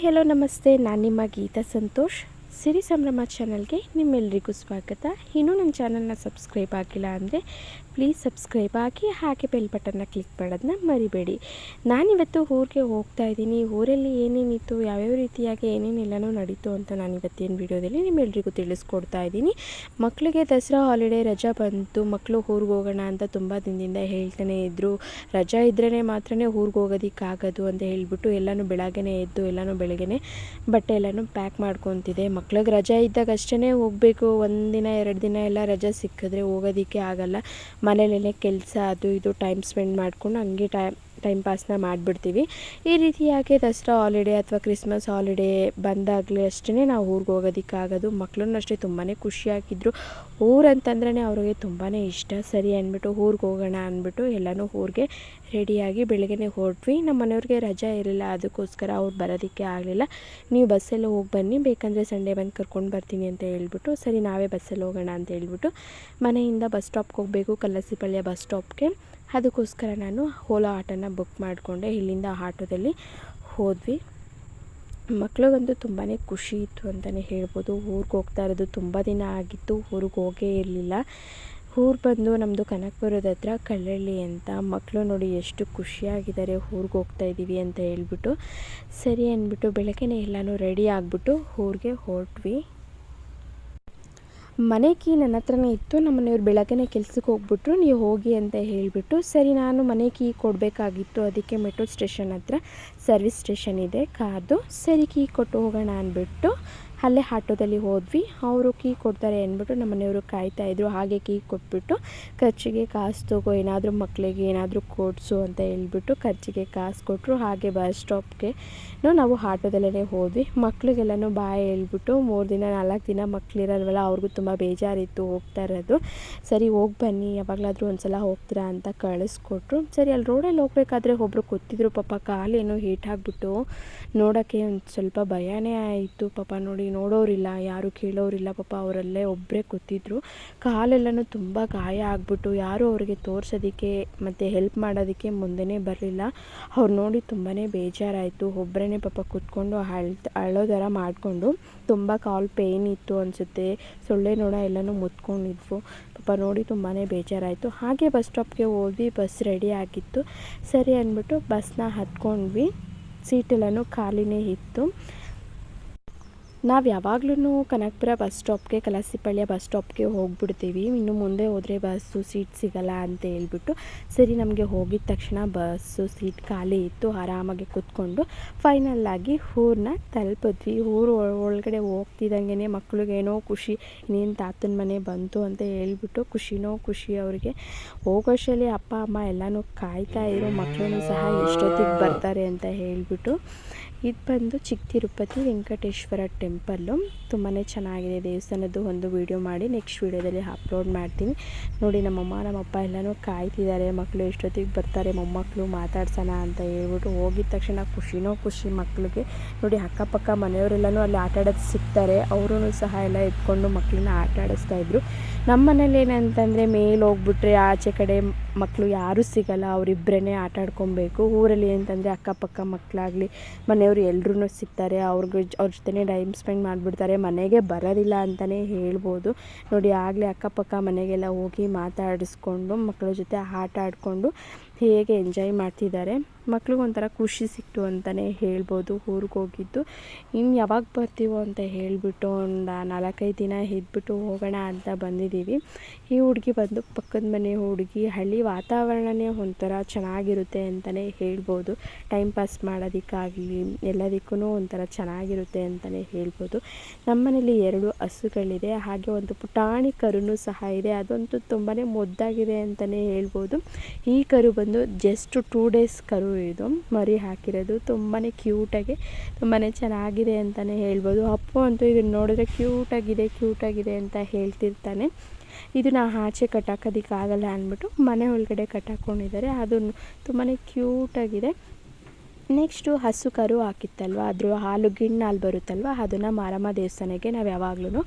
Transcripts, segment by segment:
Hello ನಮಸ್ತೆ, ನಾನು ನಿಮ್ಮ ಗೀತಾ ಸಂತೋಷ್. ಸಿರಿ ಸಂಭ್ರಮ ಚಾನಲ್ಗೆ ನಿಮ್ಮೆಲ್ಲರಿಗೂ ಸ್ವಾಗತ. ಇನ್ನೂ ನನ್ನ ಚಾನಲ್ನ ಸಬ್ಸ್ಕ್ರೈಬ್ ಆಗಿಲ್ಲ ಅಂದರೆ ಪ್ಲೀಸ್ ಸಬ್ಸ್ಕ್ರೈಬ್ ಆಗಿ, ಹಾಗೆ ಬೆಲ್ ಬಟನ್ನ ಕ್ಲಿಕ್ ಮಾಡೋದನ್ನ ಮರಿಬೇಡಿ. ನಾನಿವತ್ತು ಊರಿಗೆ ಹೋಗ್ತಾ ಇದ್ದೀನಿ. ಊರಲ್ಲಿ ಏನೇನಿತ್ತು, ಯಾವ್ಯಾವ ರೀತಿಯಾಗಿ ಏನೇನೆಲ್ಲನೂ ನಡೀತು ಅಂತ ನಾನು ಇವತ್ತಿನ ವೀಡಿಯೋದಲ್ಲಿ ನಿಮ್ಮೆಲ್ಲರಿಗೂ ತಿಳಿಸ್ಕೊಡ್ತಾ ಇದ್ದೀನಿ. ಮಕ್ಕಳಿಗೆ ದಸರಾ ಹಾಲಿಡೇ ರಜಾ ಬಂತು, ಮಕ್ಕಳು ಊರಿಗೆ ಹೋಗೋಣ ಅಂತ ತುಂಬ ದಿನದಿಂದ ಹೇಳ್ತಾನೆ ಇದ್ದರು. ರಜಾ ಇದ್ರೇ ಮಾತ್ರ ಊರಿಗೆ ಹೋಗೋದಕ್ಕಾಗೋದು ಅಂತ ಹೇಳಿಬಿಟ್ಟು ಎಲ್ಲನೂ ಬೆಳಗ್ಗೆನೇ ಎದ್ದು ಎಲ್ಲನೂ ಬೆಳಗ್ಗೆನೇ ಬಟ್ಟೆ ಎಲ್ಲನೂ ಪ್ಯಾಕ್ ಮಾಡ್ಕೊತಿದ್ದೆ. ಮಕ್ಳಿಗೆ ರಜಾ ಇದ್ದಾಗ ಅಷ್ಟೇ ಹೋಗಬೇಕು. ಒಂದಿನ 2 ದಿನ ಎಲ್ಲ ರಜಾ ಸಿಕ್ಕಿದ್ರೆ ಹೋಗೋದಕ್ಕೆ ಆಗಲ್ಲ. ಮನೇಲೇ ಕೆಲಸ ಅದು ಇದು ಟೈಮ್ ಸ್ಪೆಂಡ್ ಮಾಡಿಕೊಂಡು ಹಂಗೆ ಟೈಮ್ ಪಾಸ್ನ ಮಾಡಿಬಿಡ್ತೀವಿ. ಈ ರೀತಿಯಾಗಿ ದಸರಾ ಹಾಲಿಡೇ ಅಥವಾ ಕ್ರಿಸ್ಮಸ್ ಹಾಲಿಡೇ ಬಂದಾಗಲೇ ಅಷ್ಟೇ ನಾವು ಊರಿಗೆ ಹೋಗೋದಕ್ಕಾಗೋದು. ಮಕ್ಕಳನ್ನು ಅಷ್ಟೇ ತುಂಬಾ ಖುಷಿಯಾಗಿದ್ದರು. ಊರಂತಂದ್ರೆ ಅವ್ರಿಗೆ ತುಂಬಾ ಇಷ್ಟ. ಸರಿ ಅಂದ್ಬಿಟ್ಟು ಊರಿಗೆ ಹೋಗೋಣ ಅಂದ್ಬಿಟ್ಟು ಎಲ್ಲನೂ ಊರಿಗೆ ರೆಡಿಯಾಗಿ ಬೆಳಗ್ಗೆನೇ ಹೊರಟ್ವಿ. ನಮ್ಮ ಮನೆಯವ್ರಿಗೆ ರಜಾ ಇರಲಿಲ್ಲ, ಅದಕ್ಕೋಸ್ಕರ ಅವ್ರು ಬರೋದಕ್ಕೆ ಆಗಲಿಲ್ಲ. ನೀವು ಬಸ್ಸಲ್ಲಿ ಹೋಗಿ ಬನ್ನಿ, ಬೇಕಂದರೆ ಸಂಡೇ ಬಂದು ಕರ್ಕೊಂಡು ಬರ್ತೀನಿ ಅಂತ ಹೇಳ್ಬಿಟ್ಟು, ಸರಿ ನಾವೇ ಬಸ್ಸಲ್ಲಿ ಹೋಗೋಣ ಅಂತ ಹೇಳ್ಬಿಟ್ಟು ಮನೆಯಿಂದ ಬಸ್ ಸ್ಟಾಪ್ಗೆ ಹೋಗಬೇಕು, ಕಲ್ಲಸಿಪಳ್ಯ ಬಸ್ ಸ್ಟಾಪ್ಗೆ. ಅದಕ್ಕೋಸ್ಕರ ನಾನು ಓಲಾ ಆಟೋನ ಬುಕ್ ಮಾಡಿಕೊಂಡೆ. ಇಲ್ಲಿಂದ ಆಟೋದಲ್ಲಿ ಹೋದ್ವಿ. ಮಕ್ಳಿಗಂತೂ ತುಂಬಾ ಖುಷಿ ಇತ್ತು ಅಂತಲೇ ಹೇಳ್ಬೋದು. ಊರಿಗೆ ಹೋಗ್ತಾ ಇರೋದು ತುಂಬ ದಿನ ಆಗಿತ್ತು, ಊರಿಗೆ ಹೋಗೇ ಇರಲಿಲ್ಲ. ಊರು ಬಂದು ನಮ್ಮದು ಕನಕಪುರದ ಹತ್ರ ಕಳ್ಳಳ್ಳಿ ಅಂತ. ಮಕ್ಕಳು ನೋಡಿ ಎಷ್ಟು ಖುಷಿಯಾಗಿದ್ದಾರೆ ಊರಿಗೆ ಹೋಗ್ತಾ ಇದ್ದೀವಿ ಅಂತ ಹೇಳ್ಬಿಟ್ಟು. ಸರಿ ಅಂದ್ಬಿಟ್ಟು ಬೆಳಗ್ಗೆನೇ ಎಲ್ಲನೂ ರೆಡಿ ಆಗಿಬಿಟ್ಟು ಊರಿಗೆ ಹೊರಟ್ವಿ. ಮನೆ ಕೀ ನನ್ನ ಹತ್ರನೇ ಇತ್ತು. ನಮ್ಮ ಮನೆಯವ್ರು ಬೆಳಗ್ಗೆನೇ ಕೆಲ್ಸಕ್ಕೆ ಹೋಗ್ಬಿಟ್ರು, ನೀವು ಹೋಗಿ ಅಂತ ಹೇಳಿಬಿಟ್ಟು. ಸರಿ ನಾನು ಮನೆ ಕೀ ಕೊಡಬೇಕಾಗಿತ್ತು, ಅದಕ್ಕೆ ಮೆಟ್ರೋ ಸ್ಟೇಷನ್ ಹತ್ರ ಸರ್ವಿಸ್ ಸ್ಟೇಷನ್ ಇದೆ ಕಾರ್ದು. ಸರಿ ಕೀ ಕೊಟ್ಟು ಹೋಗೋಣ ಅಂದ್ಬಿಟ್ಟು ಅಲ್ಲೇ ಆಟೋದಲ್ಲಿ ಹೋದ್ವಿ. ಅವರು ಕೀ ಕೊಡ್ತಾರೆ ಅಂದ್ಬಿಟ್ಟು ನಮ್ಮ ಮನೆಯವರು ಕಾಯ್ತಾಯಿದ್ರು. ಹಾಗೆ ಕೀ ಕೊಟ್ಬಿಟ್ಟು ಖರ್ಚಿಗೆ ಕಾಸು ತಗೋ, ಏನಾದರೂ ಮಕ್ಕಳಿಗೆ ಏನಾದರೂ ಕೊಡಿಸು ಅಂತ ಹೇಳ್ಬಿಟ್ಟು ಖರ್ಚಿಗೆ ಕಾಸು ಕೊಟ್ಟರು. ಹಾಗೆ ಬಸ್ ಸ್ಟಾಪ್ಗೆ ನಾವು ಆಟೋದಲ್ಲೇ ಹೋದ್ವಿ. ಮಕ್ಕಳಿಗೆಲ್ಲನೂ ಬಾಯ್ ಹೇಳ್ಬಿಟ್ಟು 3 ದಿನ 4 ದಿನ ಮಕ್ಕಳಿರಲ್ವಲ್ಲ, ಅವ್ರಿಗೂ ತುಂಬ ಬೇಜಾರಿತ್ತು ಹೋಗ್ತಾ ಇರೋದು. ಸರಿ ಹೋಗಿ ಬನ್ನಿ, ಯಾವಾಗಲಾದರೂ ಒಂದು ಸಲ ಹೋಗ್ತೀರಾ ಅಂತ ಕಳಿಸ್ಕೊಟ್ರು. ಸರಿ ಅಲ್ಲಿ ರೋಡಲ್ಲಿ ಹೋಗ್ಬೇಕಾದ್ರೆ ಒಬ್ಬರು ಕೂತಿದ್ರು. ಪಾಪ ಕಾಲೇನೋ ಹೀಟಾಗಿಬಿಟ್ಟು ನೋಡೋಕ್ಕೆ ಒಂದು ಸ್ವಲ್ಪ ಭಯನೇ ಆಯಿತು. ಪಾಪ ನೋಡೋರಿಲ್ಲ, ಯಾರು ಕೇಳೋರಿಲ್ಲ. ಪಾಪ ಅವರಲ್ಲೇ ಒಬ್ಬರೇ ಕೂತಿದ್ರು. ಕಾಲೆಲ್ಲನೂ ತುಂಬ ಗಾಯ ಆಗಿಬಿಟ್ಟು ಯಾರೂ ಅವರಿಗೆ ತೋರಿಸೋದಕ್ಕೆ ಮತ್ತು ಹೆಲ್ಪ್ ಮಾಡೋದಕ್ಕೆ ಮುಂದೆನೇ ಬರಲಿಲ್ಲ. ಅವ್ರು ನೋಡಿ ತುಂಬಾ ಬೇಜಾರಾಯಿತು. ಒಬ್ಬರೇ ಪಾಪ ಕೂತ್ಕೊಂಡು ಅಳೋ ಥರ ಮಾಡಿಕೊಂಡು, ತುಂಬ ಕಾಲು ಪೇಯ್ನ್ ಇತ್ತು ಅನಿಸುತ್ತೆ, ಸೊಳ್ಳೆ ನೋಡ ಎಲ್ಲನೂ ಮುತ್ಕೊಂಡಿದ್ವು. ಪಾಪ ನೋಡಿ ತುಂಬಾ ಬೇಜಾರಾಯಿತು. ಹಾಗೆ ಬಸ್ ಸ್ಟಾಪ್ಗೆ ಹೋದ್ವಿ. ಬಸ್ ರೆಡಿ ಆಗಿತ್ತು. ಸರಿ ಅಂದ್ಬಿಟ್ಟು ಬಸ್ನ ಹತ್ಕೊಂಡ್ವಿ. ಸೀಟೆಲ್ಲನೂ ಖಾಲಿನೇ ಇತ್ತು. ನಾವು ಯಾವಾಗ್ಲೂ ಕನಕಪುರ ಬಸ್ ಸ್ಟಾಪ್ಗೆ, ಕಲಸಿಪಳ್ಯ ಬಸ್ ಸ್ಟಾಪ್ಗೆ ಹೋಗ್ಬಿಡ್ತೀವಿ. ಇನ್ನು ಮುಂದೆ ಹೋದರೆ ಬಸ್ಸು ಸೀಟ್ ಸಿಗಲ್ಲ ಅಂತ ಹೇಳ್ಬಿಟ್ಟು. ಸರಿ ನಮಗೆ ಹೋಗಿದ ತಕ್ಷಣ ಬಸ್ಸು ಸೀಟ್ ಖಾಲಿ ಇತ್ತು. ಆರಾಮಾಗಿ ಕೂತ್ಕೊಂಡು ಫೈನಲ್ಲಾಗಿ ಊರನ್ನ ತಲುಪಿದ್ವಿ. ಊರು ಒಳಗಡೆ ಹೋಗ್ತಿದ್ದಂಗೆ ಮಕ್ಳಿಗೇನೋ ಖುಷಿ, ಇನ್ನೇನು ತಾತನ ಮನೆ ಬಂತು ಅಂತ ಹೇಳ್ಬಿಟ್ಟು ಖುಷಿ ಅವರಿಗೆ. ಹೋಗೋಷ್ಟರಲ್ಲಿ ಅಪ್ಪ ಅಮ್ಮ ಎಲ್ಲನೂ ಕಾಯ್ತಾಯಿದ್ರು. ಮಕ್ಕಳೂ ಸಹ ಎಷ್ಟೊತ್ತಿಗೆ ಬರ್ತಾರೆ ಅಂತ ಹೇಳ್ಬಿಟ್ಟು. ಇದು ಬಂದು ಚಿಕ್ಕ ತಿರುಪತಿ ವೆಂಕಟೇಶ್ವರ ಟೆಂಪಲ್ಲು. ತುಂಬಾ ಚೆನ್ನಾಗಿದೆ ದೇವಸ್ಥಾನದ್ದು. ಒಂದು ವೀಡಿಯೋ ಮಾಡಿ ನೆಕ್ಸ್ಟ್ ವೀಡಿಯೋದಲ್ಲಿ ಅಪ್ಲೋಡ್ ಮಾಡ್ತೀನಿ. ನೋಡಿ ನಮ್ಮಮ್ಮ ನಮ್ಮಪ್ಪ ಎಲ್ಲನೂ ಕಾಯ್ತಿದ್ದಾರೆ. ಮಕ್ಕಳು ಎಷ್ಟೊತ್ತಿಗೆ ಬರ್ತಾರೆ, ಮೊಮ್ಮಕ್ಕಳು ಮಾತಾಡ್ಸೋಣ ಅಂತ ಹೇಳ್ಬಿಟ್ಟು. ಹೋಗಿದ ತಕ್ಷಣ ಖುಷಿ ಮಕ್ಕಳಿಗೆ. ನೋಡಿ ಅಕ್ಕಪಕ್ಕ ಮನೆಯವರೆಲ್ಲನೂ ಅಲ್ಲಿ ಆಟ ಆಡೋದು ಸಿಗ್ತಾರೆ. ಅವರೂ ಸಹ ಎಲ್ಲ ಎತ್ಕೊಂಡು ಮಕ್ಕಳನ್ನ ಆಟ ಆಡಿಸ್ತಾಯಿದ್ರು. ನಮ್ಮ ಮನೇಲಿ ಏನಂತಂದರೆ ಮೇಲೆ ಹೋಗ್ಬಿಟ್ರೆ ಆಚೆ ಕಡೆ ಮಕ್ಕಳು ಯಾರೂ ಸಿಗಲ್ಲ, ಅವರಿಬ್ಬರೇ ಆಟ ಆಡ್ಕೊಬೇಕು. ಊರಲ್ಲಿ ಅಂತಂದರೆ ಅಕ್ಕಪಕ್ಕ ಮಕ್ಕಳಾಗಲಿ ಮನೆಯವರು ಎಲ್ಲರೂ ಸಿಗ್ತಾರೆ. ಅವ್ರ ಜೊತೆ ಟೈಮ್ ಸ್ಪೆಂಡ್ ಮಾಡಿಬಿಡ್ತಾರೆ. ಮನೆಗೆ ಬರೋದಿಲ್ಲ ಅಂತಲೇ ಹೇಳ್ಬೋದು. ನೋಡಿ ಆಗಲೇ ಅಕ್ಕಪಕ್ಕ ಮನೆಗೆಲ್ಲ ಹೋಗಿ ಮಾತಾಡಿಸ್ಕೊಂಡು ಮಕ್ಕಳ ಜೊತೆ ಆಟ ಆಡಿಕೊಂಡು ಹೇಗೆ ಎಂಜಾಯ್ ಮಾಡ್ತಿದ್ದಾರೆ. ಮಕ್ಳಿಗೊಂಥರ ಖುಷಿ ಸಿಕ್ತು ಅಂತಲೇ ಹೇಳ್ಬೋದು ಊರಿಗೆ ಹೋಗಿದ್ದು. ಇನ್ನು ಯಾವಾಗ ಬರ್ತೀವೋ ಅಂತ ಹೇಳಿಬಿಟ್ಟು ಒಂದು 4-5 ದಿನ ಇದ್ಬಿಟ್ಟು ಹೋಗೋಣ ಅಂತ ಬಂದಿದ್ದೀವಿ. ಈ ಹುಡುಗಿ ಬಂದು ಪಕ್ಕದ ಮನೆ ಹುಡುಗಿ. ಹಳ್ಳಿ ವಾತಾವರಣವೇ ಒಂಥರ ಚೆನ್ನಾಗಿರುತ್ತೆ ಅಂತಲೇ ಹೇಳ್ಬೋದು. ಟೈಮ್ ಪಾಸ್ ಮಾಡೋದಕ್ಕಾಗಲಿ ಎಲ್ಲದಕ್ಕೂ ಒಂಥರ ಚೆನ್ನಾಗಿರುತ್ತೆ ಅಂತಲೇ ಹೇಳ್ಬೋದು. ನಮ್ಮ ಮನೇಲಿ 2 ಹಸುಗಳಿದೆ, ಹಾಗೆ ಒಂದು ಪುಟಾಣಿ ಕರುನೂ ಸಹ ಇದೆ. ಅದಂತೂ ತುಂಬಾ ಮುದ್ದಾಗಿದೆ ಅಂತಲೇ ಹೇಳ್ಬೋದು. ಈ ಕರು ಬಂದು ಜಸ್ಟ್ 2 ಡೇಸ್ ಕರು. ಇದು ಮರಿ ಹಾಕಿರೋದು. ತುಂಬಾ ಕ್ಯೂಟಾಗಿ ತುಂಬಾ ಚೆನ್ನಾಗಿದೆ ಅಂತಲೇ ಹೇಳ್ಬೋದು. ಅಪ್ಪು ಅಂತೂ ಇದನ್ನು ನೋಡಿದ್ರೆ ಕ್ಯೂಟಾಗಿದೆ ಅಂತ ಹೇಳ್ತಿರ್ತಾನೆ. ಇದನ್ನು ಆಚೆ ಕಟ್ಟಾಕೋದಕ್ಕಾಗಲ್ಲ ಅಂದ್ಬಿಟ್ಟು ಮನೆ ಒಳಗಡೆ ಕಟ್ಟಾಕೊಂಡಿದ್ದಾರೆ. ಅದು ತುಂಬಾ ಕ್ಯೂಟಾಗಿದೆ. ನೆಕ್ಸ್ಟು ಹಸು ಕರು ಹಾಕಿತ್ತಲ್ವ ಅದ್ರ ಹಾಲು ಗಿಣ್ಣು ಹಾಲು ಬರುತ್ತಲ್ವ ಅದನ್ನು ಮಾರಮ್ಮ ದೇವಸ್ಥಾನಕ್ಕೆ ನಾವು ಯಾವಾಗಲೂ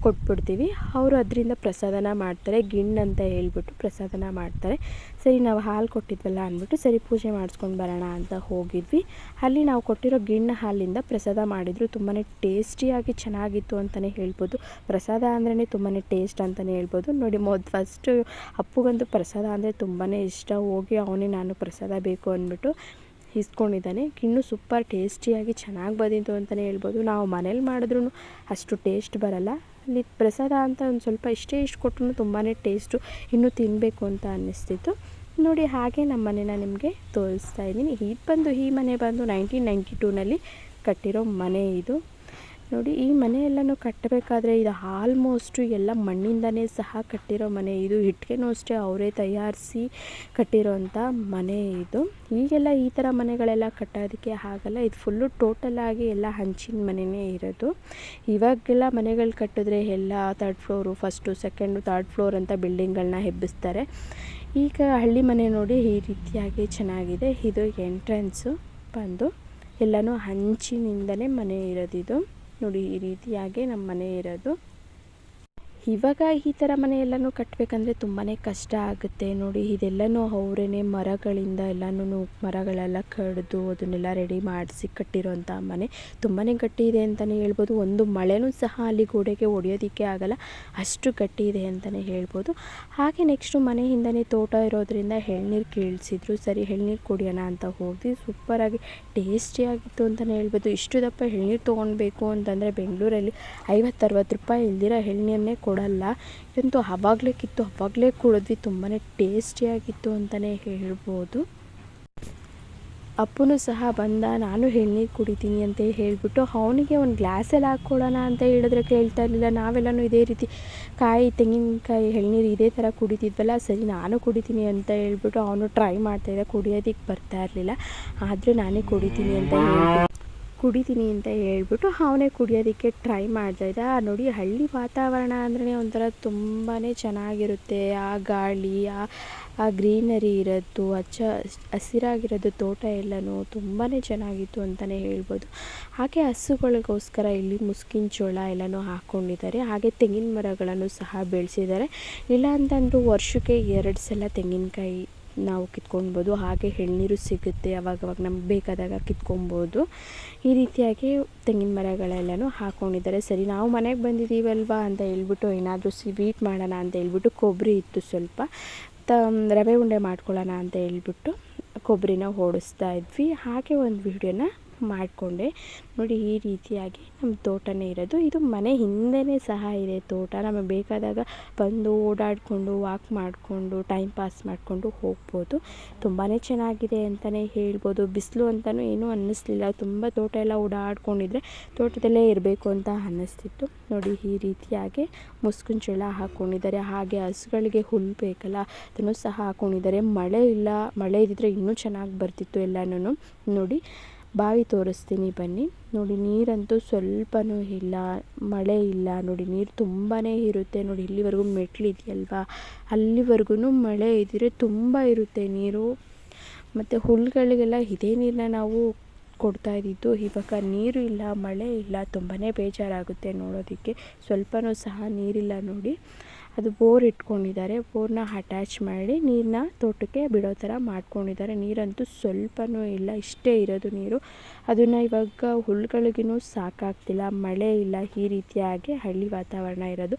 ಕೊಟ್ಬಿಡ್ತೀವಿ. ಅವರು ಅದರಿಂದ ಪ್ರಸಾದನ ಮಾಡ್ತಾರೆ, ಗಿಣ್ಣು ಅಂತ ಹೇಳ್ಬಿಟ್ಟು ಪ್ರಸಾದನ ಮಾಡ್ತಾರೆ. ಸರಿ ನಾವು ಹಾಲು ಕೊಟ್ಟಿದ್ವಲ್ಲ ಅಂದ್ಬಿಟ್ಟು ಸರಿ ಪೂಜೆ ಮಾಡಿಸ್ಕೊಂಡು ಬರೋಣ ಅಂತ ಹೋಗಿದ್ವಿ. ಅಲ್ಲಿ ನಾವು ಕೊಟ್ಟಿರೋ ಗಿಣ್ಣು ಹಾಲಿಂದ ಪ್ರಸಾದ ಮಾಡಿದ್ರು. ತುಂಬಾ ಟೇಸ್ಟಿಯಾಗಿ ಚೆನ್ನಾಗಿತ್ತು ಅಂತಲೇ ಹೇಳ್ಬೋದು. ಪ್ರಸಾದ ಅಂದ್ರೇ ತುಂಬಾ ಟೇಸ್ಟ್ ಅಂತಲೇ ಹೇಳ್ಬೋದು. ನೋಡಿ ಫಸ್ಟು ಅಪ್ಪುಗಂತೂ ಪ್ರಸಾದ ಅಂದರೆ ತುಂಬಾ ಇಷ್ಟ. ಹೋಗಿ ಅವನೇ ನಾನು ಪ್ರಸಾದ ಬೇಕು ಅಂದ್ಬಿಟ್ಟು ಇಸ್ಕೊಂಡಿದ್ದಾನೆ. ಗಿಣ್ಣು ಸೂಪರ್ ಟೇಸ್ಟಿಯಾಗಿ ಚೆನ್ನಾಗಿ ಬಂದಿತ್ತು ಅಂತಲೇ ಹೇಳ್ಬೋದು. ನಾವು ಮನೇಲಿ ಮಾಡಿದ್ರೂ ಅಷ್ಟು ಟೇಸ್ಟ್ ಬರೋಲ್ಲ. ಅಲ್ಲಿ ಪ್ರಸಾದ ಅಂತ ಒಂದು ಸ್ವಲ್ಪ ಇಷ್ಟೇ ಕೊಟ್ಟರು ತುಂಬಾ ಟೇಸ್ಟು, ಇನ್ನೂ ತಿನ್ನಬೇಕು ಅಂತ ಅನ್ನಿಸ್ತಿತ್ತು. ನೋಡಿ ಹಾಗೆ ನಮ್ಮ ಮನೇನ ನಿಮಗೆ ತೋರಿಸ್ತಾ ಇದ್ದೀನಿ. ಈ ಮನೆ ಬಂದು 1992ನಲ್ಲಿ ಕಟ್ಟಿರೋ ಮನೆ ಇದು. ನೋಡಿ ಈ ಮನೆ ಎಲ್ಲನೂ ಕಟ್ಟಬೇಕಾದ್ರೆ ಇದು ಆಲ್ಮೋಸ್ಟು ಎಲ್ಲ ಮಣ್ಣಿಂದನೇ ಸಹ ಕಟ್ಟಿರೋ ಮನೆ ಇದು. ಇಟ್ಟಿಗೆನೂ ಅಷ್ಟೇ ಅವರೇ ತಯಾರಿಸಿ ಕಟ್ಟಿರೋಂಥ ಮನೆ ಇದು. ಈಗೆಲ್ಲ ಈ ಥರ ಮನೆಗಳೆಲ್ಲ ಕಟ್ಟೋದಕ್ಕೆ ಆಗಲ್ಲ. ಇದು ಫುಲ್ಲು ಟೋಟಲಾಗಿ ಎಲ್ಲ ಹಂಚಿನ ಮನೆಯೇ ಇರೋದು. ಇವಾಗೆಲ್ಲ ಮನೆಗಳು ಕಟ್ಟಿದ್ರೆ ಎಲ್ಲ 3rd floor, first, second, 3rd floor ಅಂತ ಬಿಲ್ಡಿಂಗ್ಗಳನ್ನ ಎಬ್ಬಿಸ್ತಾರೆ. ಈಗ ಹಳ್ಳಿ ಮನೆ ನೋಡಿ ಈ ರೀತಿಯಾಗಿ ಚೆನ್ನಾಗಿದೆ. ಇದು ಎಂಟ್ರೆನ್ಸು ಬಂದು ಎಲ್ಲನೂ ಹಂಚಿನಿಂದಲೇ ಮನೆ ಇರೋದಿದು. ನೋಡಿ ಈ ರೀತಿಯಾಗಿ ನಮ್ಮ ಮನೆ ಇರೋದು. ಇವಾಗ ಈ ಥರ ಮನೆಯೆಲ್ಲನೂ ಕಟ್ಟಬೇಕಂದ್ರೆ ತುಂಬಾ ಕಷ್ಟ ಆಗುತ್ತೆ. ನೋಡಿ ಇದೆಲ್ಲನೂ ಅವರೇ ಮರಗಳಿಂದ ಎಲ್ಲನೂ ಮರಗಳೆಲ್ಲ ಕಡಿದು ಅದನ್ನೆಲ್ಲ ರೆಡಿ ಮಾಡಿಸಿ ಕಟ್ಟಿರೋಂಥ ಮನೆ. ತುಂಬಾ ಗಟ್ಟಿ ಇದೆ ಅಂತಲೇ ಹೇಳ್ಬೋದು. ಒಂದು ಮಳೆನೂ ಸಹ ಅಲ್ಲಿ ಗೋಡೆಗೆ ಹೊಡೆಯೋದಕ್ಕೆ ಆಗಲ್ಲ, ಅಷ್ಟು ಗಟ್ಟಿ ಇದೆ ಅಂತಲೇ ಹೇಳ್ಬೋದು. ಹಾಗೆ ನೆಕ್ಸ್ಟು ಮನೆ ಹಿಂದೆಯೇ ತೋಟ ಇರೋದ್ರಿಂದ ಎಳ್ನೀರು ಕೀಳ್ಸಿದ್ರು. ಸರಿ ಎಳ್ನೀರು ಕುಡಿಯೋಣ ಅಂತ ಹೋದ್ವಿ. ಸೂಪರಾಗಿ ಟೇಸ್ಟಿಯಾಗಿತ್ತು ಅಂತಲೇ ಹೇಳ್ಬೋದು. ಇಷ್ಟು ದಪ್ಪ ಎಳ್ನೀರು ತೊಗೊಳ್ಬೇಕು ಅಂತಂದರೆ ಬೆಂಗಳೂರಲ್ಲಿ 50-60 ರೂಪಾಯಿ ಇಲ್ದಿರ ಎಳ್ನೀರನ್ನೇ ಕೊಡಲ್ಲ. ಇದಂತೂ ಆವಾಗಲೇ ಕುಡಿದ್ವಿ. ತುಂಬಾ ಟೇಸ್ಟಿಯಾಗಿತ್ತು ಅಂತಲೇ ಹೇಳ್ಬೋದು. ಅಪ್ಪನೂ ಸಹ ಬಂದ, ನಾನು ಎಳ್ನೀರು ಕುಡಿತೀನಿ ಅಂತ ಹೇಳಿಬಿಟ್ಟು ಅವನಿಗೆ ಒಂದು ಗ್ಲಾಸಲ್ಲಿ ಹಾಕ್ಕೊಡೋಣ ಅಂತ ಹೇಳಿದ್ರೆ ಕೇಳ್ತಾ ಇರಲಿಲ್ಲ. ನಾವೆಲ್ಲನೂ ಇದೇ ರೀತಿ ತೆಂಗಿನಕಾಯಿ ಎಳ್ನೀರು ಇದೇ ಥರ ಕುಡಿತಿದ್ವಲ್ಲ, ಸರಿ ನಾನು ಕುಡಿತೀನಿ ಅಂತ ಹೇಳ್ಬಿಟ್ಟು ಅವನು ಟ್ರೈ ಮಾಡ್ತಾಯಿದ್ದ. ಕುಡಿಯೋದಕ್ಕೆ ಬರ್ತಾ ಇರಲಿಲ್ಲ, ಆದರೂ ನಾನೇ ಕುಡಿತೀನಿ ಅಂತ ಹೇಳ್ಬಿಟ್ಟು ಅವನೇ ಕುಡಿಯೋದಕ್ಕೆ ಟ್ರೈ ಮಾಡ್ತಾಯಿದ್ದ. ನೋಡಿ ಹಳ್ಳಿ ವಾತಾವರಣ ಅಂದ್ರೆ ಒಂಥರ ತುಂಬಾ ಚೆನ್ನಾಗಿರುತ್ತೆ. ಆ ಗಾಳಿ, ಆ ಗ್ರೀನರಿ ಇರೋದು, ಹಸಿರಾಗಿರೋದು ತೋಟ ಎಲ್ಲನೂ ತುಂಬಾ ಚೆನ್ನಾಗಿತ್ತು ಅಂತಲೇ ಹೇಳ್ಬೋದು. ಹಾಗೆ ಹಸುಗಳಿಗೋಸ್ಕರ ಇಲ್ಲಿ ಮುಸ್ಕಿನ ಜೋಳ ಎಲ್ಲನೂ ಹಾಕ್ಕೊಂಡಿದ್ದಾರೆ. ಹಾಗೆ ತೆಂಗಿನ ಮರಗಳನ್ನು ಸಹ ಬೆಳೆಸಿದ್ದಾರೆ. ಇಲ್ಲ ಅಂತಂದರೂ ವರ್ಷಕ್ಕೆ 2 ಸಲ ತೆಂಗಿನಕಾಯಿ ನಾವು ಕಿತ್ಕೊಳ್ಬೋದು. ಹಾಗೆ ಎಳ್ನೀರು ಸಿಗುತ್ತೆ, ಅವಾಗವಾಗ ನಮ್ಗೆ ಬೇಕಾದಾಗ ಕಿತ್ಕೊಬೋದು. ಈ ರೀತಿಯಾಗಿ ತೆಂಗಿನ ಮರಗಳೆಲ್ಲನೂ ಹಾಕ್ಕೊಂಡಿದ್ದಾರೆ. ಸರಿ ನಾವು ಮನೆಗೆ ಬಂದಿದ್ದೀವಲ್ವಾ ಅಂತ ಹೇಳ್ಬಿಟ್ಟು ಏನಾದರೂ ಸ್ವೀಟ್ ಮಾಡೋಣ ಅಂತ ಹೇಳ್ಬಿಟ್ಟು ಕೊಬ್ಬರಿ ಇತ್ತು ಸ್ವಲ್ಪ, ರವೆ ಉಂಡೆ ಮಾಡ್ಕೊಳ್ಳೋಣ ಅಂತ ಹೇಳ್ಬಿಟ್ಟು ಕೊಬ್ಬರಿನ ಓಡಿಸ್ತಾ ಇದ್ವಿ. ಹಾಗೆ ಒಂದು ವಿಡಿಯೋನ ಮಾಡಿಕೊಂಡೆ. ನೋಡಿ ಈ ರೀತಿಯಾಗಿ ನಮ್ಮ ತೋಟನೇ ಇರೋದು. ಇದು ಮನೆ ಹಿಂದೆಯೇ ಸಹ ಇದೆ ತೋಟ. ನಮಗೆ ಬೇಕಾದಾಗ ಬಂದು ಓಡಾಡಿಕೊಂಡು ವಾಕ್ ಮಾಡಿಕೊಂಡು ಟೈಮ್ ಪಾಸ್ ಮಾಡಿಕೊಂಡು ಹೋಗ್ಬೋದು. ತುಂಬಾ ಚೆನ್ನಾಗಿದೆ ಅಂತಲೇ ಹೇಳ್ಬೋದು. ಬಿಸಿಲು ಅಂತಲೂ ಏನೂ ಅನ್ನಿಸ್ಲಿಲ್ಲ. ತುಂಬ ತೋಟ ಎಲ್ಲ ಓಡಾಡ್ಕೊಂಡಿದ್ರೆ ತೋಟದಲ್ಲೇ ಇರಬೇಕು ಅಂತ ಅನ್ನಿಸ್ತಿತ್ತು. ನೋಡಿ ಈ ರೀತಿಯಾಗಿ ಮುಸ್ಕಿನ ಜೋಳ ಹಾಕ್ಕೊಂಡಿದ್ದಾರೆ. ಹಾಗೆ ಹಸುಗಳಿಗೆ ಹುಲ್ಲು ಬೇಕಲ್ಲ, ಅದನ್ನು ಸಹ ಹಾಕ್ಕೊಂಡಿದ್ದಾರೆ. ಮಳೆ ಇದ್ದಿದ್ರೆ ಇನ್ನೂ ಚೆನ್ನಾಗಿ ಬರ್ತಿತ್ತು ಎಲ್ಲನೂ. ನೋಡಿ ಬಾವಿ ತೋರಿಸ್ತೀನಿ ಬನ್ನಿ. ನೋಡಿ ನೀರಂತೂ ಸ್ವಲ್ಪನೂ ಇಲ್ಲ, ಮಳೆ ಇಲ್ಲ. ನೋಡಿ ನೀರು ತುಂಬಾ ಇರುತ್ತೆ. ನೋಡಿ ಇಲ್ಲಿವರೆಗೂ ಮೆಟ್ಲಿದೆಯಲ್ವಾ, ಅಲ್ಲಿವರೆಗೂ ಮಳೆ ಇದ್ದರೆ ತುಂಬ ಇರುತ್ತೆ ನೀರು. ಮತ್ತು ಹುಲ್ಲುಗಳಿಗೆಲ್ಲ ಇದೇ ನೀರನ್ನ ನಾವು ಕೊಡ್ತಾ ಇದ್ದಿದ್ದು. ಇವಾಗ ನೀರು ಇಲ್ಲ, ಮಳೆ ಇಲ್ಲ, ತುಂಬಾ ಬೇಜಾರಾಗುತ್ತೆ ನೋಡೋದಕ್ಕೆ. ಸ್ವಲ್ಪನೂ ಸಹ ನೀರಿಲ್ಲ. ನೋಡಿ ಅದು ಬೋರ್ ಇಟ್ಕೊಂಡಿದ್ದಾರೆ. ಬೋರ್ನ ಅಟ್ಯಾಚ್ ಮಾಡಿ ನೀರನ್ನ ತೋಟಕ್ಕೆ ಬಿಡೋ ಥರ ಮಾಡ್ಕೊಂಡಿದ್ದಾರೆ. ನೀರಂತೂ ಸ್ವಲ್ಪನೂ ಇಲ್ಲ, ಇಷ್ಟೇ ಇರೋದು ನೀರು. ಅದನ್ನು ಇವಾಗ ಹುಲ್ಲುಗಳಿಗೂ ಸಾಕಾಗ್ತಿಲ್ಲ, ಮಳೆ ಇಲ್ಲ. ಈ ರೀತಿಯಾಗಿ ಹಳ್ಳಿ ವಾತಾವರಣ ಇರೋದು.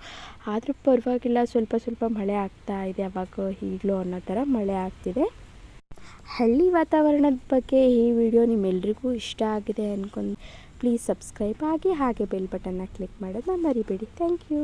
ಆದರೂ ಪರವಾಗಿಲ್ಲ, ಸ್ವಲ್ಪ ಮಳೆ ಆಗ್ತಾ ಇದೆ ಅವಾಗ ಈಗಲೂ ಅನ್ನೋ ಥರ ಮಳೆ ಆಗ್ತಿದೆ. ಹಳ್ಳಿ ವಾತಾವರಣದ ಬಗ್ಗೆ ಈ ವಿಡಿಯೋ ನಿಮ್ಮೆಲ್ರಿಗೂ ಇಷ್ಟ ಆಗಿದೆ ಅಂದ್ಕೊಂಡು ಪ್ಲೀಸ್ ಸಬ್ಸ್ಕ್ರೈಬ್ ಆಗಿ, ಹಾಗೆ ಬೆಲ್ ಬಟನ್ನ ಕ್ಲಿಕ್ ಮಾಡೋದನ್ನ ಮರಿಬೇಡಿ. Thank you.